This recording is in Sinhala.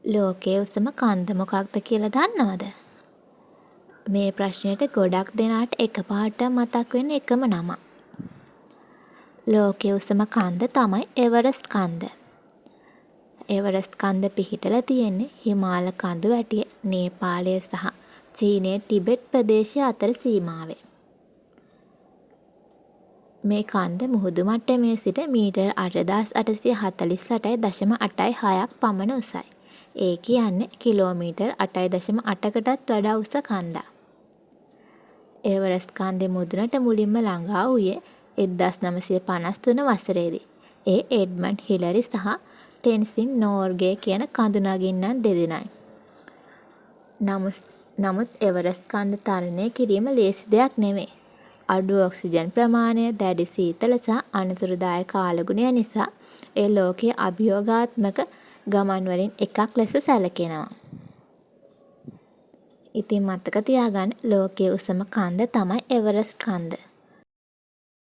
ලෝකයේ උසම කන්ද මොකක්ද කියලා දන්නවද? මේ ප්‍රශ්නෙට ගොඩක් දෙනාට එකපාරට මතක් වෙන එකම නම. ලෝකයේ උසම කන්ද තමයි එවරස්ට් කන්ද. එවරස්ට් කන්ද පිහිටලා තියෙන්නේ හිමාල කඳු වැටිය නේපාලය සහ චීනයේ ටිබෙට් ප්‍රදේශය අතර සීමාවේ. මේ කන්ද මුහුදු මට්ටමේ සිට මීටර් 8848.86ක් පමණ උසයි. ඒ කියන්නේ කිලෝමීටර් 8.8කටත් වඩා උස කන්දක්. එවරස්ට් කන්දේ මුදුනට මුලින්ම ළඟා වූයේ 1953 වසරේදී. ඒ එඩ්මන්ඩ් හිලරි සහ ටෙන්සින් නෝර්ගේ කියන කඳු නගින්නන් දෙදෙනයි. නමුත් එවරස්ට් කන්ද තරණය කිරීම ලේසි දෙයක් නෙමෙයි. අඩු ඔක්සිජන් ප්‍රමාණය, දැඩි සීතල සහ අනතුරුදායක කාලගුණය නිසා ඒ ලෝකයේ අභියෝගාත්මක ගමන් වලින් එකක් ලෙස සැලකෙනවා. ඉතින් මතක තියාගන්න ලෝකයේ උසම කන්ද තමයි එවරස්ට් කන්ද.